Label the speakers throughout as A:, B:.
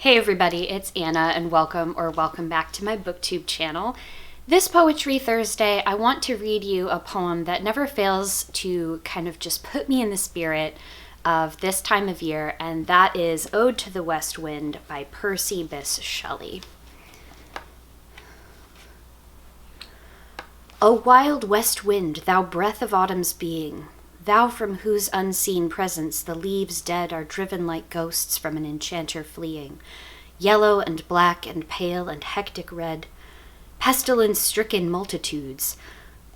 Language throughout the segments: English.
A: Hey everybody, it's Anna and welcome back to my booktube channel. This Poetry Thursday, I want to read you a poem that never fails to kind of just put me in the spirit of this time of year, and that is Ode to the West Wind by Percy Bysshe Shelley. O wild west wind, thou breath of autumn's being, thou from whose unseen presence the leaves dead are driven like ghosts from an enchanter fleeing, yellow and black and pale and hectic red, pestilence-stricken multitudes,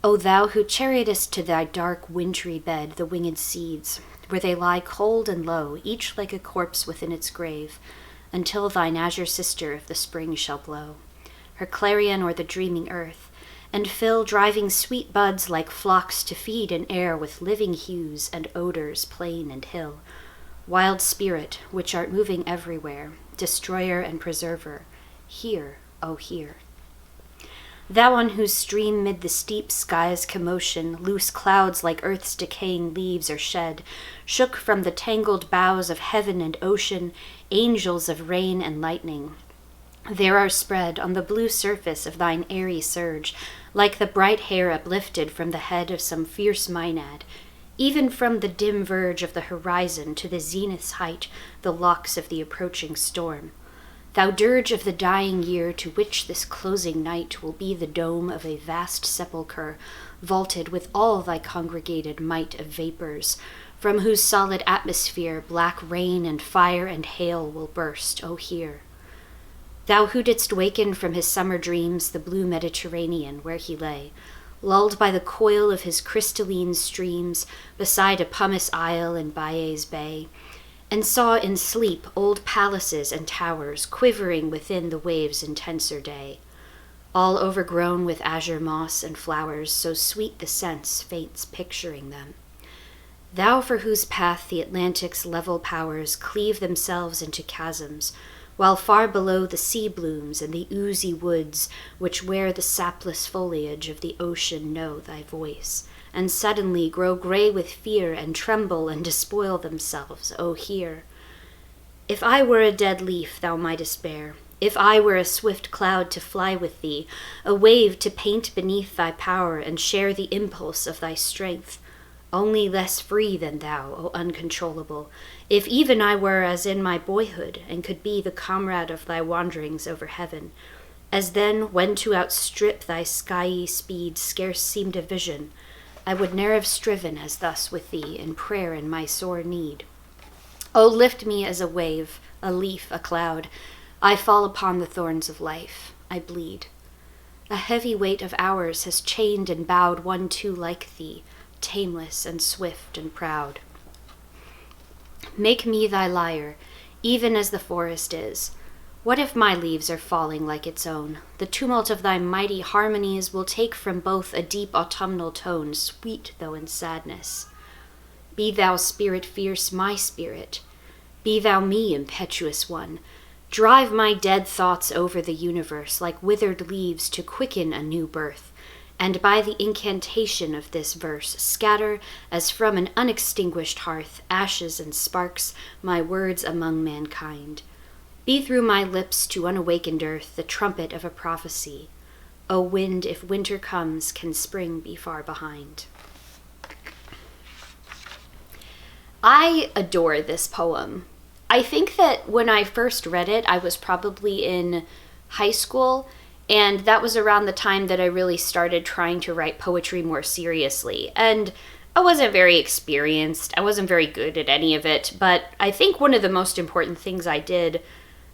A: O thou who chariotest to thy dark wintry bed the winged seeds, where they lie cold and low, each like a corpse within its grave, until thine azure sister of the spring shall blow her clarion o'er the dreaming earth, and fill driving sweet buds like flocks to feed in air with living hues and odors plain and hill. Wild spirit, which art moving everywhere, destroyer and preserver, hear, O hear. Thou on whose stream mid the steep sky's commotion loose clouds like earth's decaying leaves are shed, shook from the tangled boughs of heaven and ocean, angels of rain and lightning. There are spread on the blue surface of thine airy surge, like the bright hair uplifted from the head of some fierce Maenad, even from the dim verge of the horizon to the zenith's height, the locks of the approaching storm. Thou dirge of the dying year, to which this closing night will be the dome of a vast sepulchre, vaulted with all thy congregated might of vapors, from whose solid atmosphere black rain and fire and hail will burst, O hear. Thou who didst waken from his summer dreams the blue Mediterranean where he lay, lulled by the coil of his crystalline streams beside a pumice isle in Bysshe's bay, and saw in sleep old palaces and towers quivering within the waves' intenser day, all overgrown with azure moss and flowers, so sweet the sense faints picturing them. Thou for whose path the Atlantic's level powers cleave themselves into chasms, while far below the sea blooms and the oozy woods which wear the sapless foliage of the ocean know thy voice, and suddenly grow gray with fear and tremble and despoil themselves, O hear. If I were a dead leaf thou mightest bear, if I were a swift cloud to fly with thee, a wave to paint beneath thy power and share the impulse of thy strength, only less free than thou, O uncontrollable, if even I were as in my boyhood, and could be the comrade of thy wanderings over heaven, as then, when to outstrip thy skyey speed scarce seemed a vision, I would ne'er have striven as thus with thee in prayer in my sore need. O lift me as a wave, a leaf, a cloud, I fall upon the thorns of life, I bleed. A heavy weight of hours has chained and bowed one too like thee, tameless and swift and proud. Make me thy lyre, even as the forest is. What if my leaves are falling like its own? The tumult of thy mighty harmonies will take from both a deep autumnal tone, sweet though in sadness. Be thou spirit fierce, my spirit. Be thou me, impetuous one. Drive my dead thoughts over the universe like withered leaves to quicken a new birth, and by the incantation of this verse scatter, as from an unextinguished hearth, ashes and sparks, my words among mankind. Be through my lips to unawakened earth the trumpet of a prophecy. O wind, if winter comes, can spring be far behind? I adore this poem. I think that when I first read it, I was probably in high school, and that was around the time that I really started trying to write poetry more seriously. And I wasn't very experienced. I wasn't very good at any of it. But I think one of the most important things I did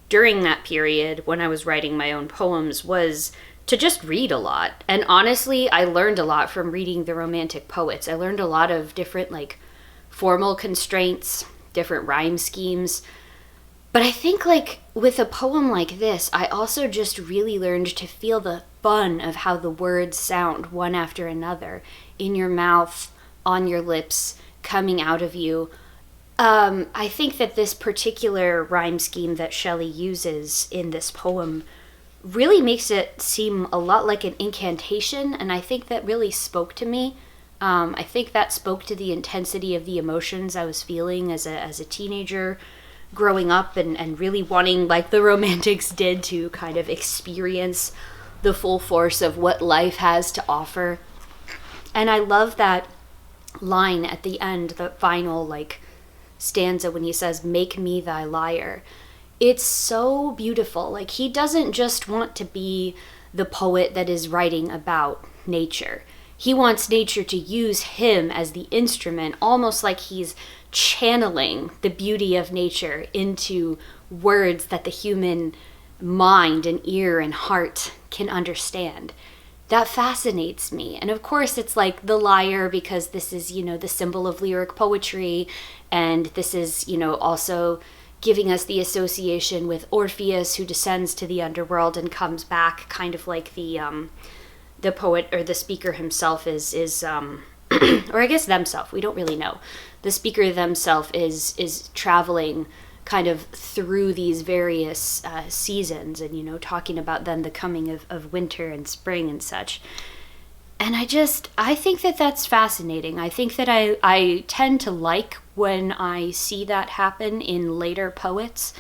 A: during that period when I was writing my own poems was to just read a lot. And honestly, I learned a lot from reading the Romantic poets. I learned a lot of different formal constraints, different rhyme schemes. But I think with a poem like this, I also just really learned to feel the fun of how the words sound one after another, in your mouth, on your lips, coming out of you. I think that this particular rhyme scheme that Shelley uses in this poem really makes it seem a lot like an incantation, and I think that really spoke to me. I think that spoke to the intensity of the emotions I was feeling as a teenager, growing up and really wanting, like the Romantics did, to kind of experience the full force of what life has to offer. And I love that line at the end, the final like stanza, when he says, "Make me thy lyre." It's so beautiful. Like, he doesn't just want to be the poet that is writing about nature. He wants nature to use him as the instrument, almost like he's channeling the beauty of nature into words that the human mind and ear and heart can understand. That fascinates me. And of course, it's like the lyre, because this is, you know, the symbol of lyric poetry. And this is, you know, also giving us the association with Orpheus, who descends to the underworld and comes back, kind of like the poet or the speaker himself is or I guess themselves, we don't really know. The speaker themselves is traveling kind of through these various seasons, and, you know, talking about then the coming of winter and spring and such. And I think that that's fascinating. I think that I tend to like when I see that happen in later poets.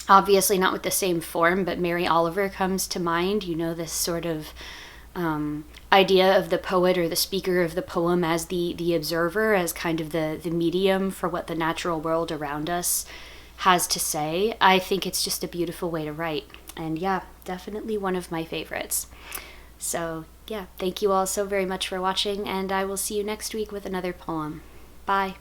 A: Obviously not with the same form, but Mary Oliver comes to mind. You know, this sort of idea of the poet or the speaker of the poem as the observer, as kind of the medium for what the natural world around us has to say. I think it's just a beautiful way to write. And yeah, definitely one of my favorites. So yeah, thank you all so very much for watching, and I will see you next week with another poem. Bye.